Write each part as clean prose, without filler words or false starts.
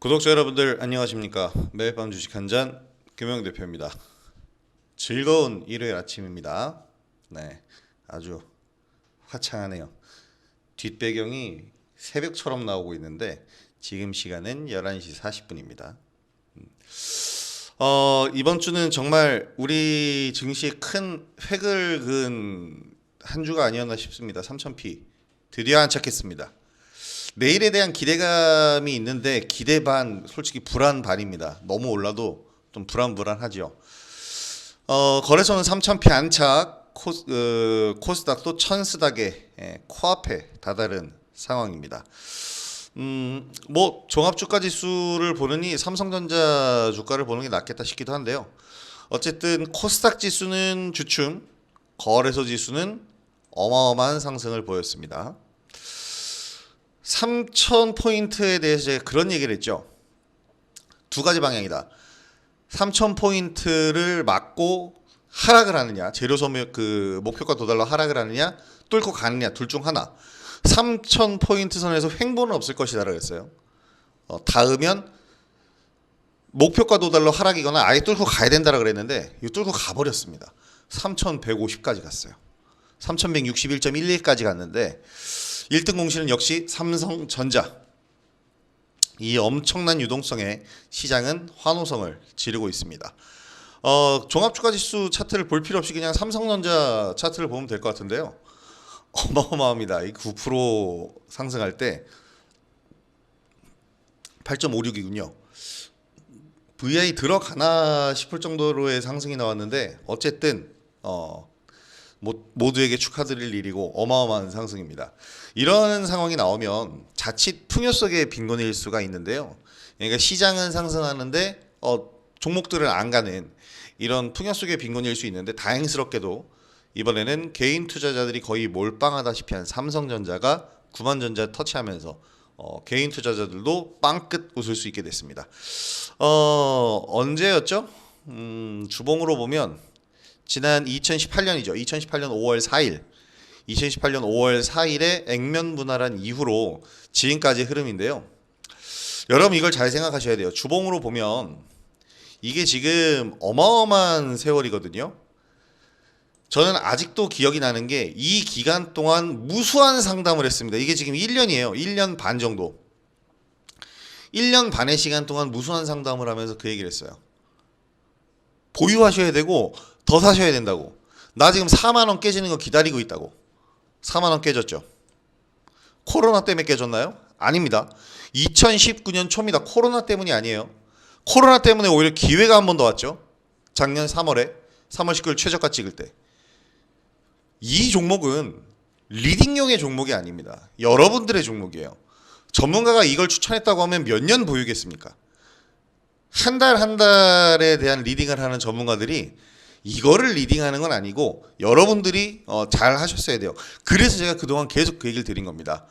구독자 여러분들 안녕하십니까. 매일 밤 주식 한잔 김영 대표입니다. 즐거운 일요일 아침입니다. 네, 아주 화창하네요. 뒷배경이 새벽처럼 나오고 있는데 지금 시간은 11시 40분입니다. 이번 주는 정말 우리 증시에 큰 획을 그은 한 주가 아니었나 싶습니다. 3000p 드디어 안착했습니다. 내일에 대한 기대감이 있는데 기대 반, 솔직히 불안 반입니다. 너무 올라도 좀 불안하죠. 거래소는 3000p 안착, 코스닥도 1000스닥에 코앞에 다다른 상황입니다. 뭐 종합주가 지수를 보느니 삼성전자 주가를 보는 게 낫겠다 싶기도 한데요. 어쨌든 코스닥 지수는 주춤, 거래소 지수는 어마어마한 상승을 보였습니다. 3000포인트에 대해서 제가 그런 얘기를 했죠. 두 가지 방향이다. 3000포인트를 막고 하락을 하느냐, 재료소멸 목표가 도달로 하락을 하느냐, 뚫고 가느냐, 둘 중 하나. 3000포인트 선에서 횡보는 없을 것이다라고 했어요. 닿으면 목표가 도달로 하락이거나 아예 뚫고 가야 된다라고 그랬는데 이거 뚫고 가버렸습니다. 3150까지 갔어요. 3161.11까지 갔는데 1등 공시는 역시 삼성전자. 이 엄청난 유동성에 시장은 환호성을 지르고 있습니다. 종합주가지수 차트를 볼 필요 없이 그냥 삼성전자 차트를 보면 될 것 같은데요. 어마어마합니다. 이 9% 상승할 때 8.56이군요. VI 들어가나 싶을 정도로의 상승이 나왔는데 어쨌든 모두에게 축하드릴 일이고 어마어마한 상승입니다. 이런 상황이 나오면 자칫 풍요 속의 빈곤일 수가 있는데요. 그러니까 시장은 상승하는데 종목들은 안 가는 이런 풍요 속의 빈곤일 수 있는데 다행스럽게도 이번에는 개인 투자자들이 거의 몰빵하다시피 한 삼성전자가 구만전자 터치하면서 개인 투자자들도 빵끝 웃을 수 있게 됐습니다. 언제였죠? 주봉으로 보면 지난 2018년이죠. 2018년 5월 4일. 2018년 5월 4일에 액면 분할한 이후로 지금까지 흐름인데요. 여러분 이걸 잘 생각하셔야 돼요. 주봉으로 보면 이게 지금 어마어마한 세월이거든요. 저는 아직도 기억이 나는 게 이 기간 동안 무수한 상담을 했습니다. 이게 지금 1년이에요. 1년 반 정도. 1년 반의 시간 동안 무수한 상담을 하면서 그 얘기를 했어요. 보유하셔야 되고 더 사셔야 된다고. 나 지금 4만 원 깨지는 거 기다리고 있다고. 4만 원 깨졌죠. 코로나 때문에 깨졌나요? 아닙니다. 2019년 초입니다. 코로나 때문이 아니에요. 코로나 때문에 오히려 기회가 한 번 더 왔죠. 작년 3월 19일 최저가 찍을 때. 이 종목은 리딩용의 종목이 아닙니다. 여러분들의 종목이에요. 전문가가 이걸 추천했다고 하면 몇 년 보유겠습니까? 한 달 한 달에 대한 리딩을 하는 전문가들이 이거를 리딩하는 건 아니고 여러분들이 잘 하셨어야 돼요. 그래서 제가 그동안 계속 그 얘기를 드린 겁니다.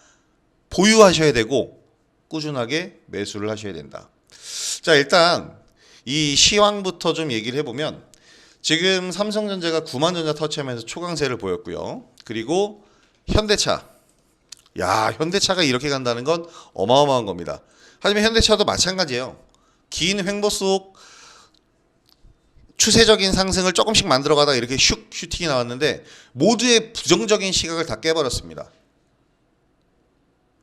보유하셔야 되고 꾸준하게 매수를 하셔야 된다. 자, 일단 이 시황부터 좀 얘기를 해보면 지금 삼성전자가 구만전자 터치하면서 초강세를 보였고요. 그리고 현대차. 야, 현대차가 이렇게 간다는 건 어마어마한 겁니다. 하지만 현대차도 마찬가지예요. 긴 횡보 속 추세적인 상승을 조금씩 만들어가다가 이렇게 슈팅이 나왔는데 모두의 부정적인 시각을 다 깨버렸습니다.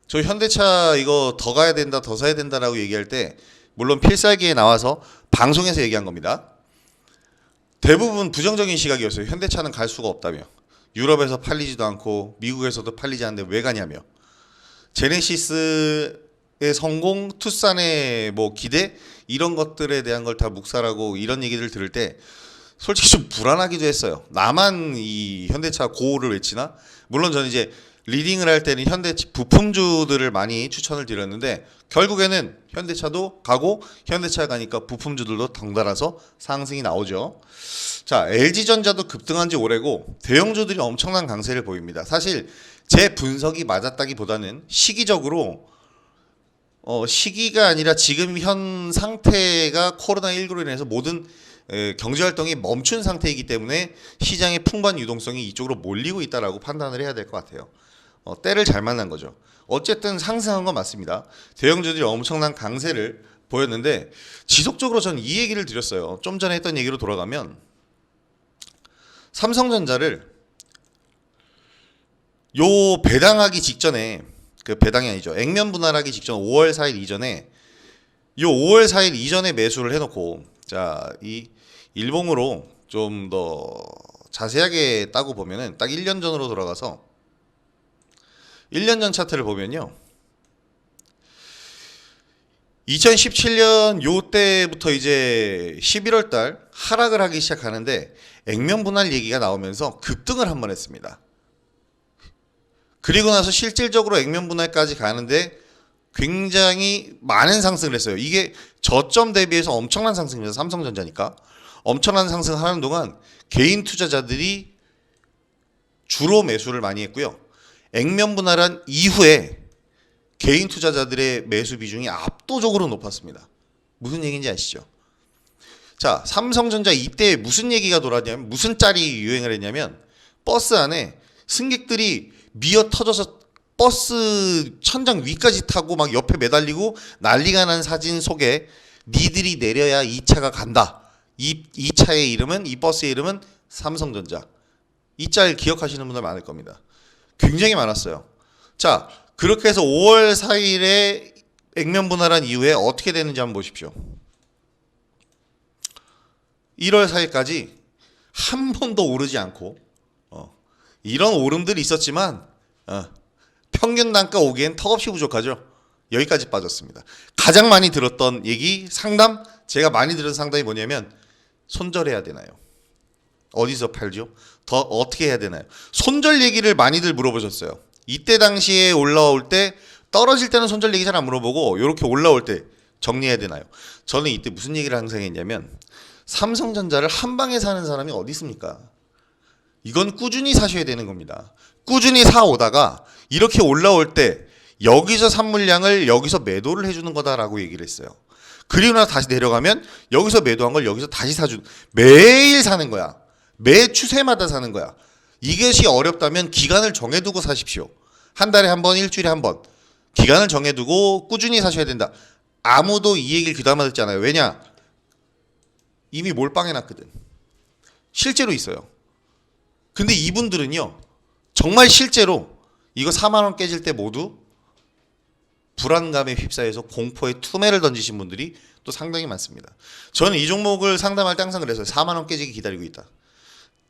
저 현대차 이거 더 가야 된다, 더 사야 된다라고 얘기할 때 물론 필살기에 나와서 방송에서 얘기한 겁니다. 대부분 부정적인 시각이었어요. 현대차는 갈 수가 없다며. 유럽에서 팔리지도 않고 미국에서도 팔리지 않는데 왜 가냐며. 제네시스의 성공, 투싼의 뭐 기대 이런 것들에 대한 걸 다 묵살하고 이런 얘기를 들을 때 솔직히 좀 불안하기도 했어요. 나만 이 현대차 고를 외치나? 물론 저는 이제 리딩을 할 때는 현대차 부품주들을 많이 추천을 드렸는데 결국에는 현대차도 가고 현대차 가니까 부품주들도 덩달아서 상승이 나오죠. 자, LG전자도 급등한 지 오래고 대형주들이 엄청난 강세를 보입니다. 사실 제 분석이 맞았다기보다는 시기적으로 시기가 아니라 지금 현 상태가 코로나19로 인해서 모든 경제활동이 멈춘 상태이기 때문에 시장의 풍부한 유동성이 이쪽으로 몰리고 있다라고 판단을 해야 될 것 같아요. 때를 잘 만난 거죠. 어쨌든 상승한 건 맞습니다. 대형주들이 엄청난 강세를 보였는데 지속적으로 전 이 얘기를 드렸어요. 좀 전에 했던 얘기로 돌아가면 삼성전자를 요 배당하기 직전에, 그 배당이 아니죠, 액면 분할하기 직전 5월 4일 이전에, 요 5월 4일 이전에 매수를 해놓고, 자, 이 일봉으로 좀 더 자세하게 따고 보면은 딱 1년 전으로 돌아가서 1년 전 차트를 보면요, 2017년 요 때부터 이제 11월 달 하락을 하기 시작하는데 액면 분할 얘기가 나오면서 급등을 한번 했습니다. 그리고 나서 실질적으로 액면 분할까지 가는데 굉장히 많은 상승을 했어요. 이게 저점 대비해서 엄청난 상승입니다. 삼성전자니까. 엄청난 상승하는 동안 개인 투자자들이 주로 매수를 많이 했고요. 액면 분할한 이후에 개인 투자자들의 매수 비중이 압도적으로 높았습니다. 무슨 얘기인지 아시죠? 자, 삼성전자 이때 무슨 얘기가 돌았냐면, 무슨 짤이 유행을 했냐면, 버스 안에 승객들이 미어 터져서 버스 천장 위까지 타고 막 옆에 매달리고 난리가 난 사진 속에 니들이 내려야 이 차가 간다. 이 차의 이름은, 이 버스의 이름은 삼성전자. 이 짤 기억하시는 분들 많을 겁니다. 굉장히 많았어요. 자, 그렇게 해서 5월 4일에 액면 분할한 이후에 어떻게 되는지 한번 보십시오. 1월 4일까지 한 번도 오르지 않고, 이런 오름들이 있었지만 평균 단가 오기엔 턱없이 부족하죠. 여기까지 빠졌습니다. 가장 많이 들었던 얘기, 상담, 제가 많이 들은 상담이 뭐냐면, 손절해야 되나요? 어디서 팔죠? 더 어떻게 해야 되나요? 손절 얘기를 많이들 물어보셨어요. 이때 당시에 올라올 때, 떨어질 때는 손절 얘기 잘 안 물어보고 이렇게 올라올 때 정리해야 되나요? 저는 이때 무슨 얘기를 항상 했냐면, 삼성전자를 한 방에 사는 사람이 어디 있습니까? 이건 꾸준히 사셔야 되는 겁니다. 꾸준히 사오다가 이렇게 올라올 때 여기서 산 물량을 여기서 매도를 해주는 거다라고 얘기를 했어요. 그리고 나서 다시 내려가면 여기서 매도한 걸 여기서 다시 사주는, 매일 사는 거야. 매 추세마다 사는 거야. 이것이 어렵다면 기간을 정해두고 사십시오. 한 달에 한 번, 일주일에 한 번. 기간을 정해두고 꾸준히 사셔야 된다. 아무도 이 얘기를 귀담아 듣지 않아요. 왜냐? 이미 몰빵해놨거든. 실제로 있어요. 근데 이분들은요, 정말 실제로 이거 4만 원 깨질 때 모두 불안감에 휩싸여서 공포의 투매를 던지신 분들이 또 상당히 많습니다. 저는 이 종목을 상담할 때 항상 그랬어요. 4만 원 깨지기 기다리고 있다.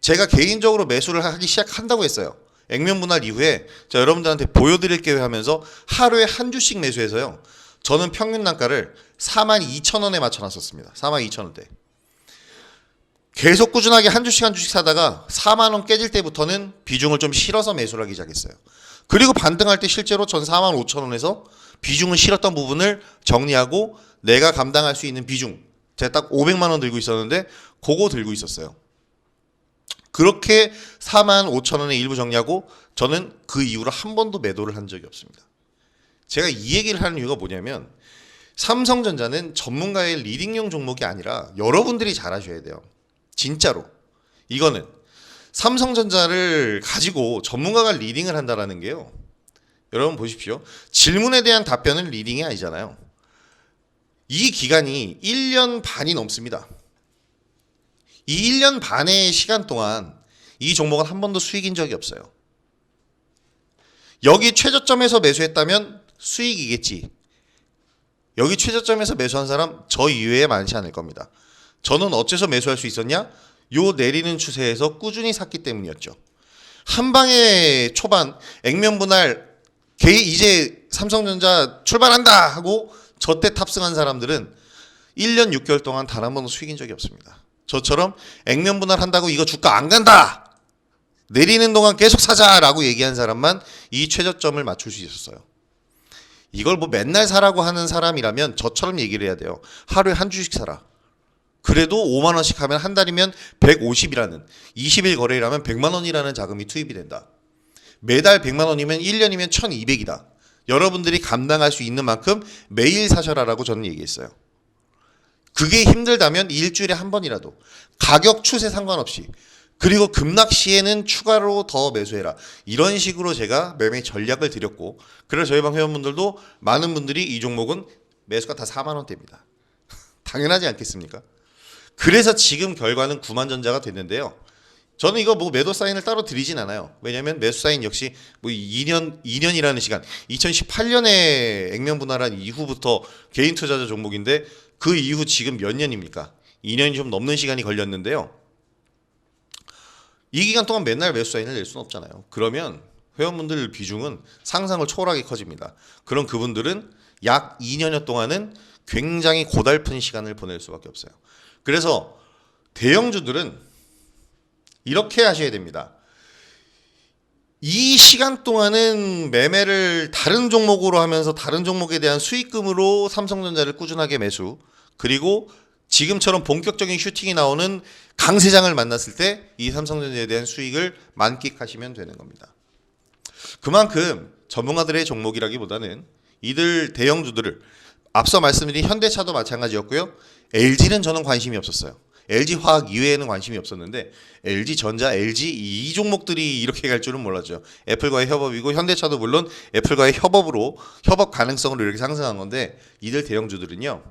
제가 개인적으로 매수를 하기 시작한다고 했어요. 액면 분할 이후에 자, 여러분들한테 보여드릴게요 하면서 하루에 한 주씩 매수해서요, 저는 평균 단가를 42,000원에 맞춰놨었습니다. 42,000원대. 계속 꾸준하게 한 주씩 한 주씩 사다가 4만 원 깨질 때부터는 비중을 좀 실어서 매수를 하기 시작했어요. 그리고 반등할 때 실제로 전 4만 5천 원에서 비중을 실었던 부분을 정리하고 내가 감당할 수 있는 비중, 제가 딱 500만 원 들고 있었는데 그거 들고 있었어요. 그렇게 4만 5천 원에 일부 정리하고 저는 그 이후로 한 번도 매도를 한 적이 없습니다. 제가 이 얘기를 하는 이유가 뭐냐면, 삼성전자는 전문가의 리딩용 종목이 아니라 여러분들이 잘 하셔야 돼요. 진짜로. 이거는 삼성전자를 가지고 전문가가 리딩을 한다라는 게요, 여러분 보십시오. 질문에 대한 답변은 리딩이 아니잖아요. 이 기간이 1년 반이 넘습니다. 이 1년 반의 시간 동안 이 종목은 한 번도 수익인 적이 없어요. 여기 최저점에서 매수했다면 수익이겠지. 여기 최저점에서 매수한 사람 저 이외에 많지 않을 겁니다. 저는 어째서 매수할 수 있었냐? 요 내리는 추세에서 꾸준히 샀기 때문이었죠. 한 방에 초반 액면 분할 이제 삼성전자 출발한다 하고 저때 탑승한 사람들은 1년 6개월 동안 단 한 번도 수익인 적이 없습니다. 저처럼 액면 분할한다고 이거 주가 안 간다, 내리는 동안 계속 사자라고 얘기한 사람만 이 최저점을 맞출 수 있었어요. 이걸 뭐 맨날 사라고 하는 사람이라면 저처럼 얘기를 해야 돼요. 하루에 한 주씩 사라. 그래도 5만 원씩 하면 한 달이면 150이라는, 20일 거래일하면 100만 원이라는 자금이 투입이 된다. 매달 100만 원이면 1년이면 1200이다. 여러분들이 감당할 수 있는 만큼 매일 사셔라라고 저는 얘기했어요. 그게 힘들다면 일주일에 한 번이라도, 가격 추세 상관없이, 그리고 급락 시에는 추가로 더 매수해라. 이런 식으로 제가 매매 전략을 드렸고, 그래서 저희 방 회원분들도 많은 분들이 이 종목은 매수가 다 4만 원대입니다. 당연하지 않겠습니까? 그래서 지금 결과는 구만전자가 됐는데요. 저는 이거 뭐 매도 사인을 따로 드리진 않아요. 왜냐하면 매수 사인 역시 뭐 2년이라는 시간, 2018년에 액면 분할한 이후부터 개인 투자자 종목인데 그 이후 지금 몇 년입니까? 2년이 좀 넘는 시간이 걸렸는데요. 이 기간 동안 맨날 매수 사인을 낼 수는 없잖아요. 그러면 회원분들 비중은 상상을 초월하게 커집니다. 그럼 그분들은 약 2년여 동안은 굉장히 고달픈 시간을 보낼 수밖에 없어요. 그래서 대형주들은 이렇게 하셔야 됩니다. 이 시간 동안은 매매를 다른 종목으로 하면서 다른 종목에 대한 수익금으로 삼성전자를 꾸준하게 매수, 그리고 지금처럼 본격적인 슈팅이 나오는 강세장을 만났을 때 이 삼성전자에 대한 수익을 만끽하시면 되는 겁니다. 그만큼 전문가들의 종목이라기보다는 이들 대형주들을, 앞서 말씀드린 현대차도 마찬가지였고요. LG는 저는 관심이 없었어요. LG화학 이외에는 관심이 없었는데 LG전자, LG 이 종목들이 이렇게 갈 줄은 몰랐죠. 애플과의 협업이고 현대차도 물론 애플과의 협업 가능성으로 이렇게 상승한 건데, 이들 대형주들은요,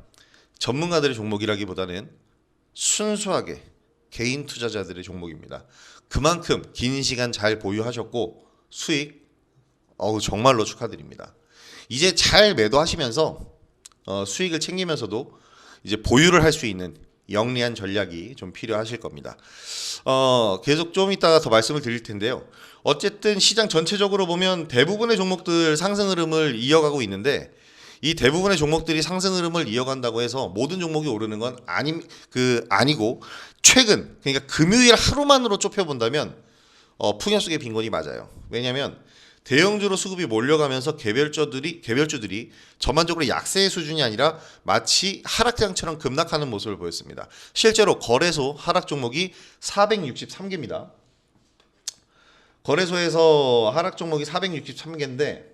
전문가들의 종목이라기보다는 순수하게 개인 투자자들의 종목입니다. 그만큼 긴 시간 잘 보유하셨고 수익 정말로 축하드립니다. 이제 잘 매도하시면서 수익을 챙기면서도 이제 보유를 할 수 있는 영리한 전략이 좀 필요하실 겁니다. 계속 좀 이따가 더 말씀을 드릴 텐데요. 어쨌든 시장 전체적으로 보면 대부분의 종목들 상승 흐름을 이어가고 있는데, 이 대부분의 종목들이 상승 흐름을 이어간다고 해서 모든 종목이 오르는 건 아니고, 최근 그러니까 금요일 하루만으로 좁혀본다면 풍요 속의 빈곤이 맞아요. 왜냐하면 대형주로 수급이 몰려가면서 개별주들이 전반적으로 약세의 수준이 아니라 마치 하락장처럼 급락하는 모습을 보였습니다. 실제로 거래소 하락 종목이 463개입니다. 거래소에서 하락 종목이 463개인데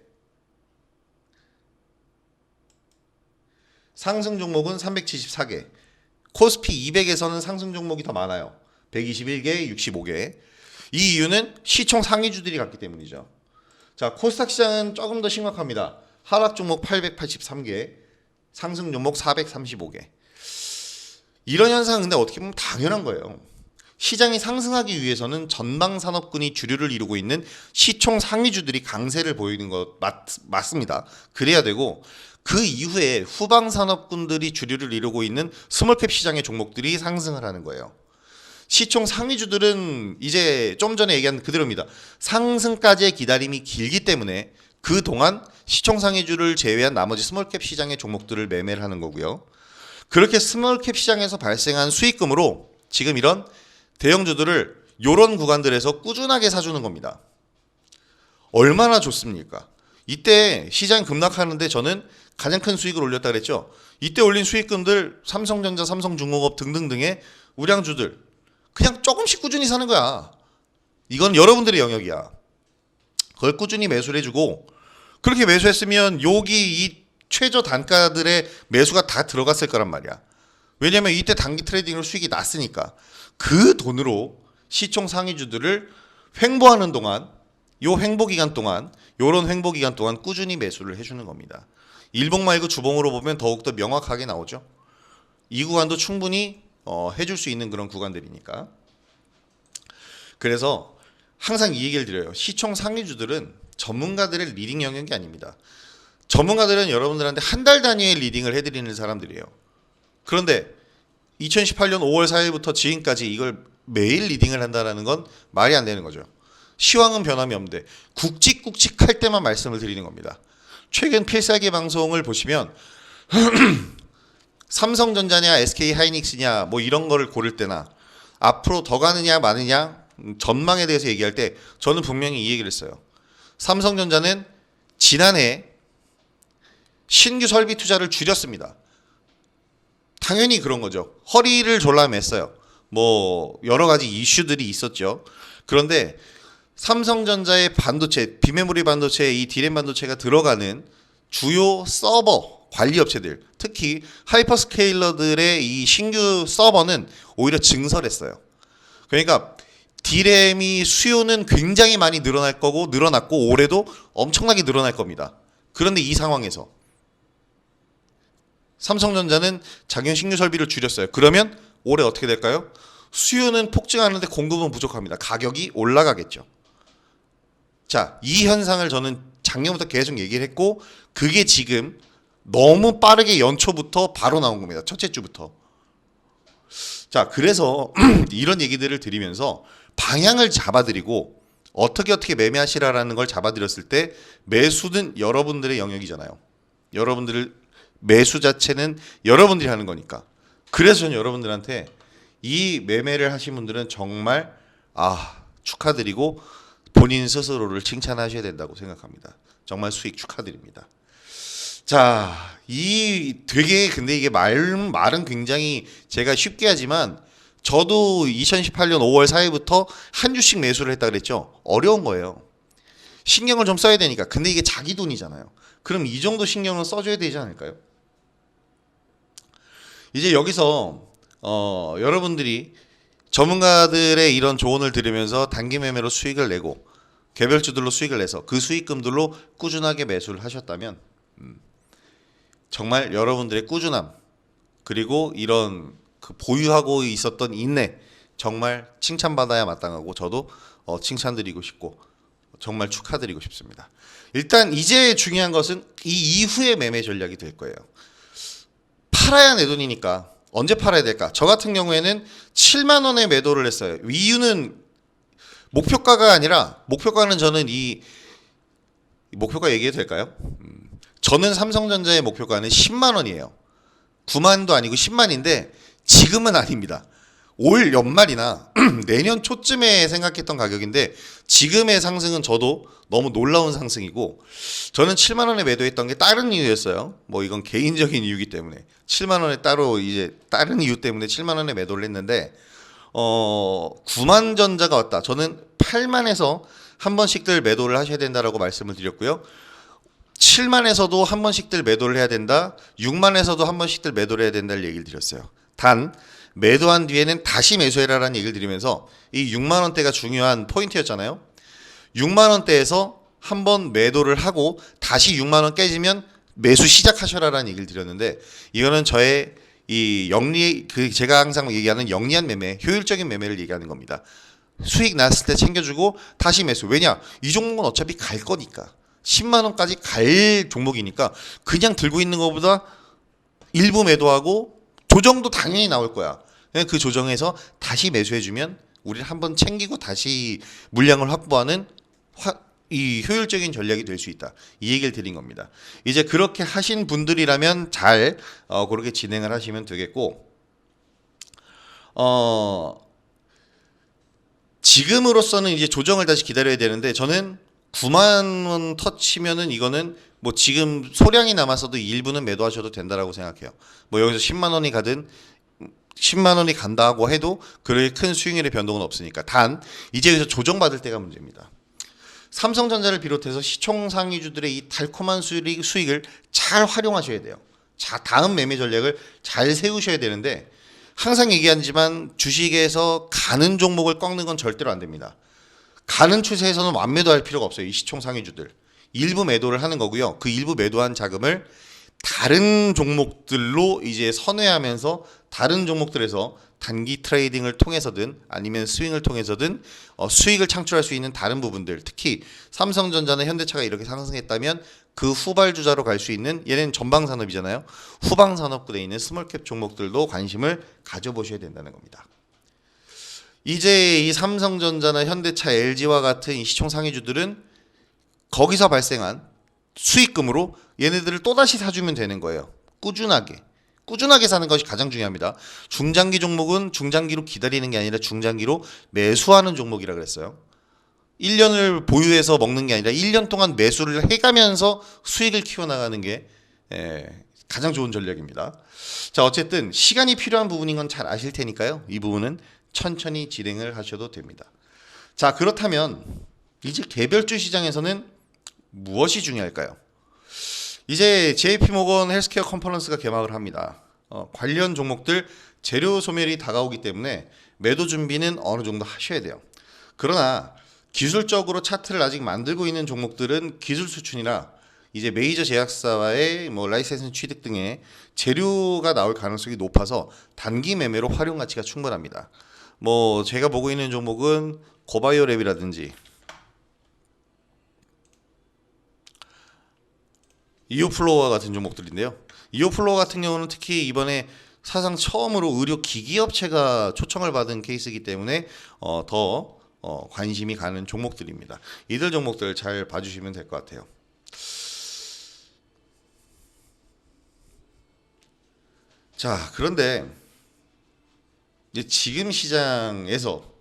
상승 종목은 374개. 코스피 200에서는 상승 종목이 더 많아요. 121개, 65개. 이 이유는 시총 상위주들이 갔기 때문이죠. 자, 코스닥 시장은 조금 더 심각합니다. 하락 종목 883개, 상승 종목 435개. 이런 현상은 근데 어떻게 보면 당연한 거예요. 시장이 상승하기 위해서는 전방 산업군이 주류를 이루고 있는 시총 상위주들이 강세를 보이는 것 맞습니다. 그래야 되고, 그 이후에 후방 산업군들이 주류를 이루고 있는 스몰캡 시장의 종목들이 상승을 하는 거예요. 시총 상위주들은 이제 좀 전에 얘기한 그대로입니다. 상승까지의 기다림이 길기 때문에 그동안 시총 상위주를 제외한 나머지 스몰캡 시장의 종목들을 매매를 하는 거고요. 그렇게 스몰캡 시장에서 발생한 수익금으로 지금 이런 대형주들을 이런 구간들에서 꾸준하게 사주는 겁니다. 얼마나 좋습니까? 이때 시장 급락하는데 저는 가장 큰 수익을 올렸다 그랬죠. 이때 올린 수익금들 삼성전자, 삼성중공업 등등등의 우량주들 그냥 조금씩 꾸준히 사는 거야. 이건 여러분들의 영역이야. 그걸 꾸준히 매수를 해주고, 그렇게 매수했으면 여기 이 최저 단가들의 매수가 다 들어갔을 거란 말이야. 왜냐면 이때 단기 트레이딩으로 수익이 났으니까. 그 돈으로 시총 상위주들을 횡보하는 동안, 요 횡보 기간 동안, 요런 횡보 기간 동안 꾸준히 매수를 해주는 겁니다. 일봉 말고 주봉으로 보면 더욱더 명확하게 나오죠. 이 구간도 충분히 해줄 수 있는 그런 구간들이니까. 그래서 항상 이 얘기를 드려요. 시총 상위주들은 전문가들의 리딩 영역이 아닙니다. 전문가들은 여러분들한테 한 달 단위의 리딩을 해드리는 사람들이에요. 그런데 2018년 5월 4일부터 지금까지 이걸 매일 리딩을 한다는 건 말이 안 되는 거죠. 시황은 변함이 없는데 굵직굵직할 때만 말씀을 드리는 겁니다. 최근 필살기 방송을 보시면 삼성전자냐 SK하이닉스냐 뭐 이런 거를 고를 때나 앞으로 더 가느냐 마느냐 전망에 대해서 얘기할 때 저는 분명히 이 얘기를 했어요. 삼성전자는 지난해 신규 설비 투자를 줄였습니다. 당연히 그런 거죠. 허리를 졸라맸어요. 뭐 여러 가지 이슈들이 있었죠. 그런데 삼성전자의 반도체, 비메모리 반도체, 이 디램 반도체가 들어가는 주요 서버 관리 업체들, 특히 하이퍼스케일러들의 이 신규 서버는 오히려 증설했어요. 그러니까 디램이 수요는 굉장히 많이 늘어났고 올해도 엄청나게 늘어날 겁니다. 그런데 이 상황에서 삼성전자는 자기네 신규 설비를 줄였어요. 그러면 올해 어떻게 될까요? 수요는 폭증하는데 공급은 부족합니다. 가격이 올라가겠죠. 자, 이 현상을 저는 작년부터 계속 얘기를 했고 그게 지금 너무 빠르게 연초부터 바로 나온 겁니다. 첫째 주부터. 자, 그래서 이런 얘기들을 드리면서 방향을 잡아드리고 어떻게 매매하시라라는 걸 잡아드렸을 때 매수는 여러분들의 영역이잖아요. 여러분들 매수 자체는 여러분들이 하는 거니까. 그래서 저는 여러분들한테 이 매매를 하신 분들은 정말 축하드리고 본인 스스로를 칭찬하셔야 된다고 생각합니다. 정말 수익 축하드립니다. 자, 근데 이게 말은 굉장히 제가 쉽게 하지만 저도 2018년 5월 4일부터 한 주씩 매수를 했다 그랬죠. 어려운 거예요. 신경을 좀 써야 되니까. 근데 이게 자기 돈이잖아요. 그럼 이 정도 신경은 써줘야 되지 않을까요? 이제 여기서 여러분들이 전문가들의 이런 조언을 들으면서 단기 매매로 수익을 내고 개별주들로 수익을 내서 그 수익금들로 꾸준하게 매수를 하셨다면 정말 여러분들의 꾸준함 그리고 이런 그 보유하고 있었던 인내 정말 칭찬받아야 마땅하고 저도 칭찬드리고 싶고 정말 축하드리고 싶습니다. 일단 이제 중요한 것은 이 이후의 매매 전략이 될 거예요. 팔아야 내 돈이니까 언제 팔아야 될까? 저 같은 경우에는 7만 원에 매도를 했어요. 이유는 목표가가 아니라 목표가는 저는 목표가 얘기해도 될까요? 저는 삼성전자의 목표가는 10만 원이에요. 9만도 아니고 10만인데 지금은 아닙니다. 올 연말이나 내년 초쯤에 생각했던 가격인데 지금의 상승은 저도 너무 놀라운 상승이고 저는 7만 원에 매도했던 게 다른 이유였어요. 뭐 이건 개인적인 이유이기 때문에 7만 원에 따로 이제 다른 이유 때문에 7만 원에 매도를 했는데 9만 전자가 왔다. 저는 8만에서 한 번씩들 매도를 하셔야 된다라고 말씀을 드렸고요. 7만에서도 한 번씩들 매도를 해야 된다. 6만에서도 한 번씩들 매도를 해야 된다를 얘기를 드렸어요. 단 매도한 뒤에는 다시 매수해라라는 얘기를 드리면서 이 6만 원대가 중요한 포인트였잖아요. 6만 원대에서 한번 매도를 하고 다시 6만 원 깨지면 매수 시작하셔라라는 얘기를 드렸는데 이거는 저의 이 제가 항상 얘기하는 영리한 매매, 효율적인 매매를 얘기하는 겁니다. 수익 났을 때 챙겨주고 다시 매수. 왜냐? 이 종목은 어차피 갈 거니까. 10만 원까지 갈 종목이니까 그냥 들고 있는 것보다 일부 매도하고 조정도 당연히 나올 거야. 그 조정에서 다시 매수해주면 우리를 한번 챙기고 다시 물량을 확보하는 이 효율적인 전략이 될 수 있다. 이 얘기를 드린 겁니다. 이제 그렇게 하신 분들이라면 잘 그렇게 진행을 하시면 되겠고 지금으로서는 이제 조정을 다시 기다려야 되는데 저는 9만 원 터치면은 이거는 뭐 지금 소량이 남았어도 일부는 매도하셔도 된다라고 생각해요. 뭐 여기서 10만 원이 가든 10만 원이 간다고 해도 그렇게 큰 수익률의 변동은 없으니까. 단 이제 여기서 조정받을 때가 문제입니다. 삼성전자를 비롯해서 시총 상위주들의 이 달콤한 수익을 잘 활용하셔야 돼요. 자, 다음 매매 전략을 잘 세우셔야 되는데 항상 얘기하지만 주식에서 가는 종목을 꺾는 건 절대로 안 됩니다. 가는 추세에서는 완매도할 필요가 없어요. 이 시총 상위주들. 일부 매도를 하는 거고요. 그 일부 매도한 자금을 다른 종목들로 이제 선회하면서 다른 종목들에서 단기 트레이딩을 통해서든 아니면 스윙을 통해서든 수익을 창출할 수 있는 다른 부분들, 특히 삼성전자나 현대차가 이렇게 상승했다면 그 후발주자로 갈 수 있는, 얘는 전방산업이잖아요. 후방산업군에 있는 스몰캡 종목들도 관심을 가져보셔야 된다는 겁니다. 이제 이 삼성전자나 현대차, LG와 같은 이 시총 상위주들은 거기서 발생한 수익금으로 얘네들을 또다시 사주면 되는 거예요. 꾸준하게 사는 것이 가장 중요합니다. 중장기 종목은 중장기로 기다리는 게 아니라 중장기로 매수하는 종목이라 그랬어요. 1년을 보유해서 먹는 게 아니라 1년 동안 매수를 해가면서 수익을 키워나가는 게 가장 좋은 전략입니다. 자, 어쨌든 시간이 필요한 부분인 건 잘 아실 테니까요. 이 부분은 천천히 진행을 하셔도 됩니다. 자, 그렇다면 이제 개별주 시장에서는 무엇이 중요할까요? 이제 JP모건 헬스케어 컨퍼런스가 개막을 합니다. 관련 종목들 재료 소멸이 다가오기 때문에 매도 준비는 어느 정도 하셔야 돼요. 그러나 기술적으로 차트를 아직 만들고 있는 종목들은 기술 수준이라 이제 메이저 제약사와의 뭐 라이센스 취득 등의 재료가 나올 가능성이 높아서 단기 매매로 활용 가치가 충분합니다. 뭐 제가 보고 있는 종목은 고바이오랩이라든지 이오플로어 같은 종목들인데요. 이오플로어 같은 경우는 특히 이번에 사상 처음으로 의료 기기 업체가 초청을 받은 케이스이기 때문에 더 관심이 가는 종목들입니다. 이들 종목들 잘 봐주시면 될 것 같아요. 자, 그런데 이제 지금 시장에서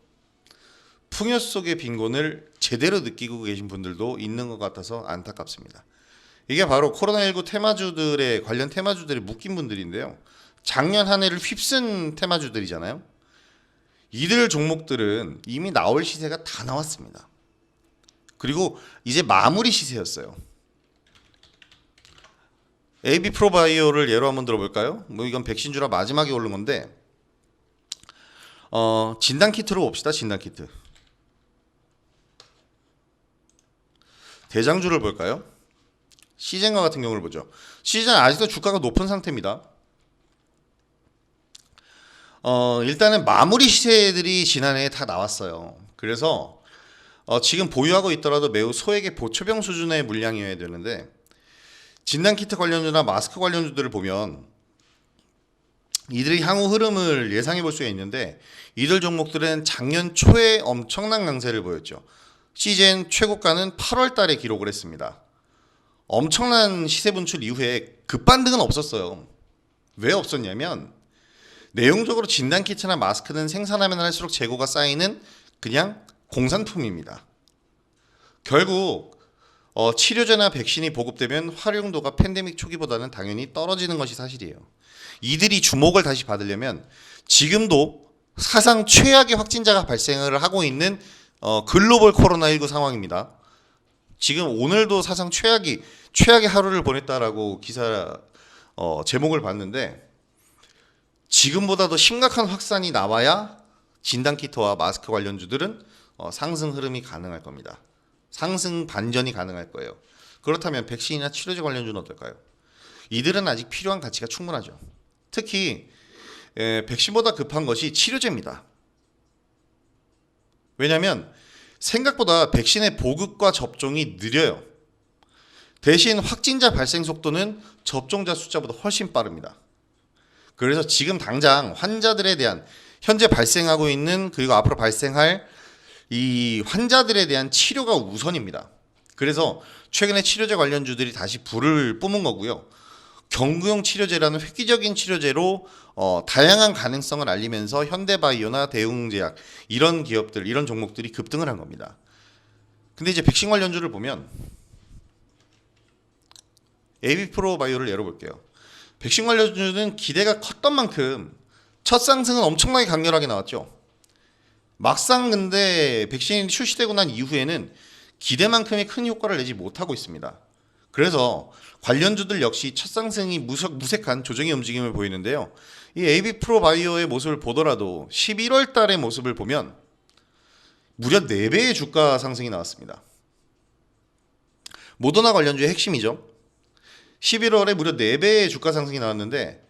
풍요 속의 빈곤을 제대로 느끼고 계신 분들도 있는 것 같아서 안타깝습니다. 이게 바로 코로나19 테마주들의 관련 테마주들이 묶인 분들인데요. 작년 한 해를 휩쓴 테마주들이잖아요. 이들 종목들은 이미 나올 시세가 다 나왔습니다. 그리고 이제 마무리 시세였어요. AB 프로바이오를 예로 한번 들어볼까요? 뭐 이건 백신주라 마지막에 오른 건데 진단 키트로 봅시다. 진단 키트. 대장주를 볼까요? 시젠과 같은 경우를 보죠. 시젠 아직도 주가가 높은 상태입니다. 일단은 마무리 시세들이 지난해에 다 나왔어요. 그래서 지금 보유하고 있더라도 매우 소액의 보초병 수준의 물량이어야 되는데 진단키트 관련주나 마스크 관련주들을 보면 이들의 향후 흐름을 예상해 볼 수가 있는데 이들 종목들은 작년 초에 엄청난 강세를 보였죠. 시젠 최고가는 8월 달에 기록을 했습니다. 엄청난 시세 분출 이후에 급반등은 없었어요. 왜 없었냐면 내용적으로 진단키트나 마스크는 생산하면 할수록 재고가 쌓이는 그냥 공산품입니다. 결국 치료제나 백신이 보급되면 활용도가 팬데믹 초기보다는 당연히 떨어지는 것이 사실이에요. 이들이 주목을 다시 받으려면 지금도 사상 최악의 확진자가 발생을 하고 있는 글로벌 코로나19 상황입니다. 지금 오늘도 사상 최악의 하루를 보냈다라고 기사 제목을 봤는데 지금보다 더 심각한 확산이 나와야 진단키트와 마스크 관련주들은 상승 흐름이 가능할 겁니다. 상승 반전이 가능할 거예요. 그렇다면 백신이나 치료제 관련주는 어떨까요? 이들은 아직 필요한 가치가 충분하죠. 특히 백신보다 급한 것이 치료제입니다. 왜냐하면 생각보다 백신의 보급과 접종이 느려요. 대신 확진자 발생 속도는 접종자 숫자보다 훨씬 빠릅니다. 그래서 지금 당장 환자들에 대한 현재 발생하고 있는 그리고 앞으로 발생할 이 환자들에 대한 치료가 우선입니다. 그래서 최근에 치료제 관련주들이 다시 불을 뿜은 거고요. 경구용 치료제라는 획기적인 치료제로 다양한 가능성을 알리면서 현대바이오나 대웅제약 이런 기업들 이런 종목들이 급등을 한 겁니다. 근데 이제 백신 관련주를 보면 AB프로바이오를 예로 볼게요. 백신 관련주는 기대가 컸던 만큼 첫 상승은 엄청나게 강렬하게 나왔죠. 막상 근데 백신이 출시되고 난 이후에는 기대만큼의 큰 효과를 내지 못하고 있습니다. 그래서 관련주들 역시 첫 상승이 무색한 조정의 움직임을 보이는데요. 이 AB프로바이오의 모습을 보더라도 11월 달의 모습을 보면 무려 4배의 주가 상승이 나왔습니다. 모더나 관련주의 핵심이죠. 11월에 무려 4배의 주가 상승이 나왔는데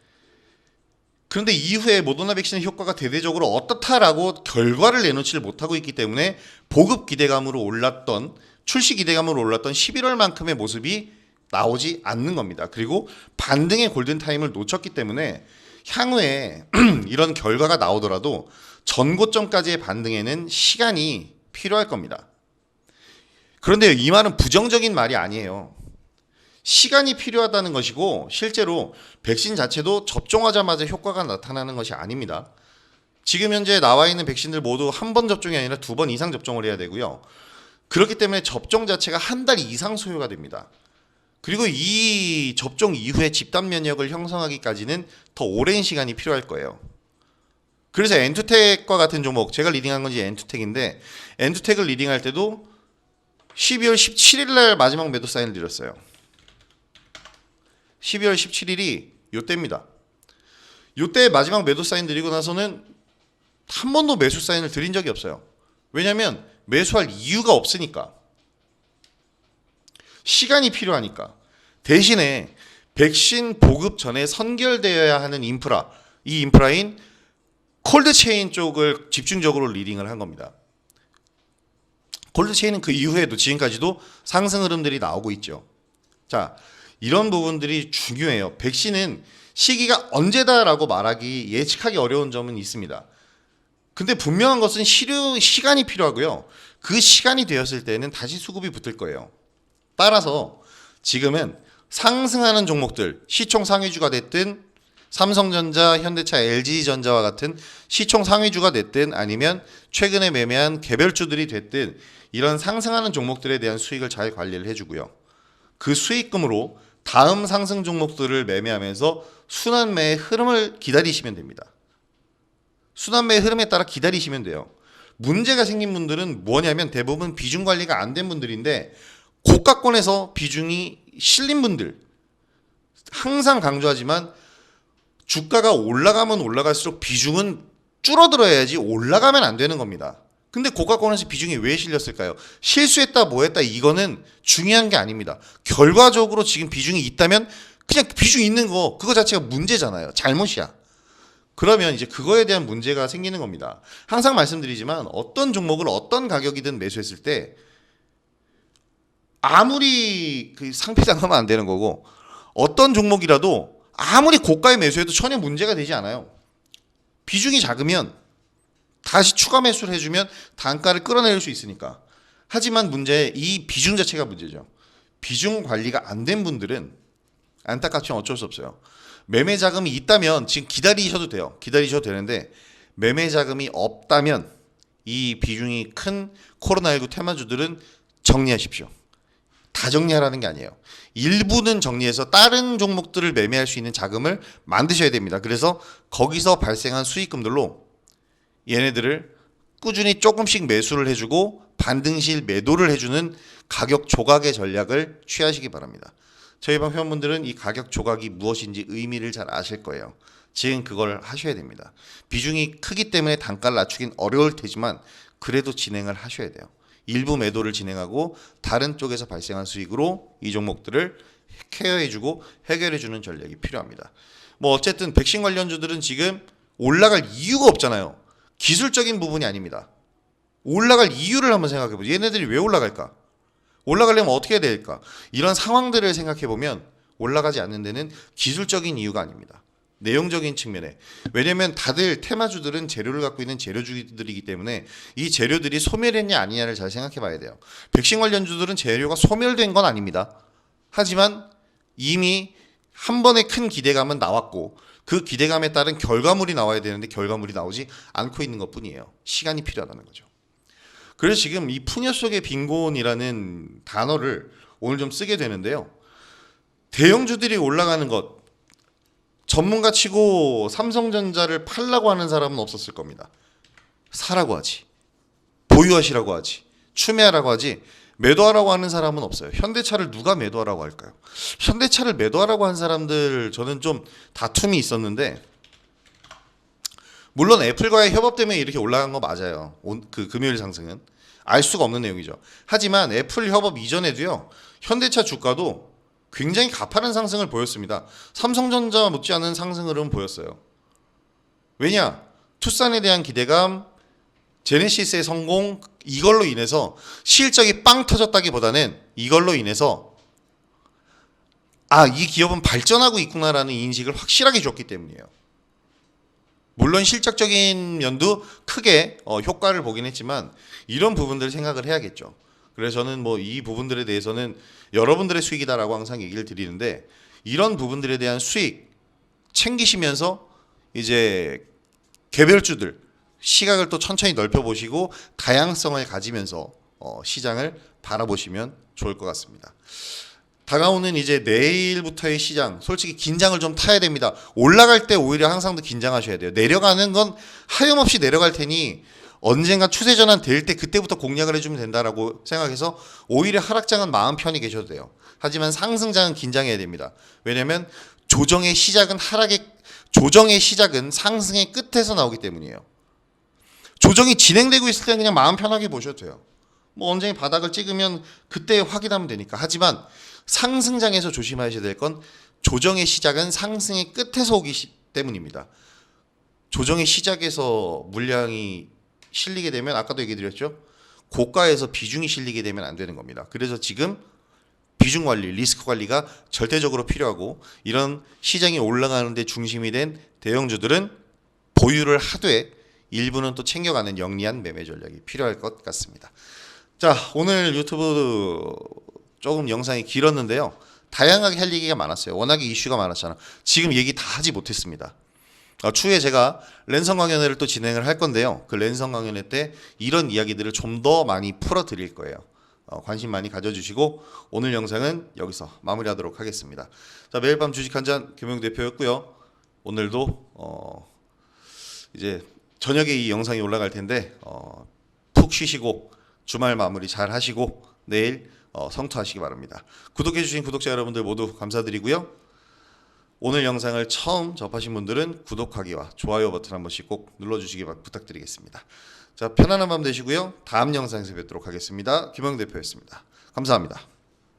그런데 이후에 모더나 백신의 효과가 대대적으로 어떻다라고 결과를 내놓지를 못하고 있기 때문에 보급 기대감으로 올랐던 출시 기대감으로 올랐던 11월만큼의 모습이 나오지 않는 겁니다. 그리고 반등의 골든타임을 놓쳤기 때문에 향후에 이런 결과가 나오더라도 전고점까지의 반등에는 시간이 필요할 겁니다. 그런데 이 말은 부정적인 말이 아니에요. 시간이 필요하다는 것이고 실제로 백신 자체도 접종하자마자 효과가 나타나는 것이 아닙니다. 지금 현재 나와 있는 백신들 모두 한 번 접종이 아니라 2번 이상 접종을 해야 되고요. 그렇기 때문에 접종 자체가 한 달 이상 소요가 됩니다. 그리고 이 접종 이후에 집단 면역을 형성하기까지는 더 오랜 시간이 필요할 거예요. 그래서 엔투텍과 같은 종목, 제가 리딩한 건지 엔투텍인데 엔투텍을 리딩할 때도 12월 17일 날 마지막 매도 사인을 드렸어요. 12월 17일이 요때입니다. 요때 마지막 매도 사인 드리고 나서는 한 번도 매수 사인을 드린 적이 없어요. 왜냐하면 매수할 이유가 없으니까. 시간이 필요하니까. 대신에 백신 보급 전에 선결되어야 하는 인프라, 이 인프라인 콜드체인 쪽을 집중적으로 리딩을 한 겁니다. 콜드체인은 그 이후에도 지금까지도 상승 흐름들이 나오고 있죠. 자, 이런 부분들이 중요해요. 백신은 시기가 언제다라고 말하기 예측하기 어려운 점은 있습니다. 근데 분명한 것은 시간이 필요하고요. 그 시간이 되었을 때는 다시 수급이 붙을 거예요. 따라서 지금은 상승하는 종목들, 시총 상위주가 됐든 삼성전자, 현대차, LG전자와 같은 시총 상위주가 됐든 아니면 최근에 매매한 개별주들이 됐든 이런 상승하는 종목들에 대한 수익을 잘 관리를 해주고요. 그 수익금으로 다음 상승 종목들을 매매하면서 순환매의 흐름을 기다리시면 됩니다. 순환매의 흐름에 따라 기다리시면 돼요. 문제가 생긴 분들은 뭐냐면 대부분 비중 관리가 안 된 분들인데 고가권에서 비중이 실린 분들, 항상 강조하지만 주가가 올라가면 올라갈수록 비중은 줄어들어야지 올라가면 안 되는 겁니다. 근데 고가권에서 비중이 왜 실렸을까요? 실수했다 뭐했다 이거는 중요한 게 아닙니다. 결과적으로 지금 비중이 있다면 그냥 비중 있는 거 그거 자체가 문제잖아요. 잘못이야. 그러면 이제 그거에 대한 문제가 생기는 겁니다. 항상 말씀드리지만 어떤 종목을 어떤 가격이든 매수했을 때 아무리 그 상패당하면 안 되는 거고 어떤 종목이라도 아무리 고가에 매수해도 전혀 문제가 되지 않아요. 비중이 작으면 다시 추가 매수를 해주면 단가를 끌어내릴 수 있으니까. 하지만 이 비중 자체가 문제죠. 비중 관리가 안 된 분들은 안타깝지만 어쩔 수 없어요. 매매 자금이 있다면 지금 기다리셔도 돼요. 기다리셔도 되는데 매매 자금이 없다면 이 비중이 큰 코로나19 테마주들은 정리하십시오. 다 정리하라는 게 아니에요. 일부는 정리해서 다른 종목들을 매매할 수 있는 자금을 만드셔야 됩니다. 그래서 거기서 발생한 수익금들로 얘네들을 꾸준히 조금씩 매수를 해주고 반등실 매도를 해주는 가격 조각의 전략을 취하시기 바랍니다. 저희 방 회원분들은 이 가격 조각이 무엇인지 의미를 잘 아실 거예요. 지금 그걸 하셔야 됩니다. 비중이 크기 때문에 단가를 낮추긴 어려울 테지만 그래도 진행을 하셔야 돼요. 일부 매도를 진행하고 다른 쪽에서 발생한 수익으로 이 종목들을 케어해주고 해결해주는 전략이 필요합니다. 뭐 어쨌든 백신 관련주들은 지금 올라갈 이유가 없잖아요. 기술적인 부분이 아닙니다. 올라갈 이유를 한번 생각해보죠. 얘네들이 왜 올라갈까? 올라가려면 어떻게 해야 될까? 이런 상황들을 생각해보면 올라가지 않는 데는 기술적인 이유가 아닙니다. 내용적인 측면에. 왜냐면 다들 테마주들은 재료를 갖고 있는 재료주들이기 때문에 이 재료들이 소멸했냐 아니냐를 잘 생각해 봐야 돼요. 백신 관련주들은 재료가 소멸된 건 아닙니다. 하지만 이미 한 번의 큰 기대감은 나왔고 그 기대감에 따른 결과물이 나와야 되는데 결과물이 나오지 않고 있는 것 뿐이에요. 시간이 필요하다는 거죠. 그래서 지금 이 풍요 속의 빈곤이라는 단어를 오늘 좀 쓰게 되는데요. 대형주들이 올라가는 것 전문가 치고 삼성전자를 팔라고 하는 사람은 없었을 겁니다. 사라고 하지. 보유하시라고 하지. 추매하라고 하지. 매도하라고 하는 사람은 없어요. 현대차를 누가 매도하라고 할까요? 현대차를 매도하라고 한 사람들 저는 좀 다툼이 있었는데 물론 애플과의 협업 때문에 이렇게 올라간 거 맞아요. 그 금요일 상승은. 알 수가 없는 내용이죠. 하지만 애플 협업 이전에도요. 현대차 주가도 굉장히 가파른 상승을 보였습니다. 삼성전자 못지않은 상승 흐름 보였어요. 왜냐? 투싼에 대한 기대감, 제네시스의 성공 이걸로 인해서 실적이 빵 터졌다기보다는 이걸로 인해서 이 기업은 발전하고 있구나라는 인식을 확실하게 줬기 때문이에요. 물론 실적적인 면도 크게 효과를 보긴 했지만 이런 부분들 생각을 해야겠죠. 그래서 저는 뭐 이 부분들에 대해서는 여러분들의 수익이다라고 항상 얘기를 드리는데 이런 부분들에 대한 수익 챙기시면서 이제 개별주들 시각을 또 천천히 넓혀보시고 다양성을 가지면서 시장을 바라보시면 좋을 것 같습니다. 다가오는 이제 내일부터의 시장 솔직히 긴장을 좀 타야 됩니다. 올라갈 때 오히려 항상 더 긴장하셔야 돼요. 내려가는 건 하염없이 내려갈 테니 언젠가 추세 전환 될 때 그때부터 공략을 해주면 된다라고 생각해서 오히려 하락장은 마음 편히 계셔도 돼요. 하지만 상승장은 긴장해야 됩니다. 왜냐하면 조정의 시작은 상승의 끝에서 나오기 때문이에요. 조정이 진행되고 있을 때는 그냥 마음 편하게 보셔도 돼요. 뭐 언제 바닥을 찍으면 그때 확인하면 되니까. 하지만 상승장에서 조심하셔야 될 건 조정의 시작은 상승의 끝에서 오기 때문입니다. 조정의 시작에서 물량이 실리게 되면 아까도 얘기 드렸죠. 고가에서 비중이 실리게 되면 안 되는 겁니다. 그래서 지금 비중 관리, 리스크 관리가 절대적으로 필요하고 이런 시장이 올라가는 데 중심이 된 대형주들은 보유를 하되 일부는 또 챙겨가는 영리한 매매 전략이 필요할 것 같습니다. 자, 오늘 유튜브 조금 영상이 길었는데요. 다양하게 할 얘기가 많았어요. 워낙에 이슈가 많았잖아. 지금 얘기 다 하지 못했습니다. 추후에 제가 랜선 강연회를 또 진행을 할 건데요. 그 랜선 강연회 때 이런 이야기들을 좀 더 많이 풀어 드릴 거예요. 관심 많이 가져주시고 오늘 영상은 여기서 마무리하도록 하겠습니다. 자, 매일 밤 주식 한 잔 김용 대표였고요. 오늘도 이제 저녁에 이 영상이 올라갈 텐데 푹 쉬시고 주말 마무리 잘 하시고 내일 성투하시기 바랍니다. 구독해주신 구독자 여러분들 모두 감사드리고요. 오늘 영상을 처음 접하신 분들은 구독하기와 좋아요 버튼 한 번씩 꼭 눌러주시기 부탁드리겠습니다. 자, 편안한 밤 되시고요. 다음 영상에서 뵙도록 하겠습니다. 김영 대표였습니다. 감사합니다.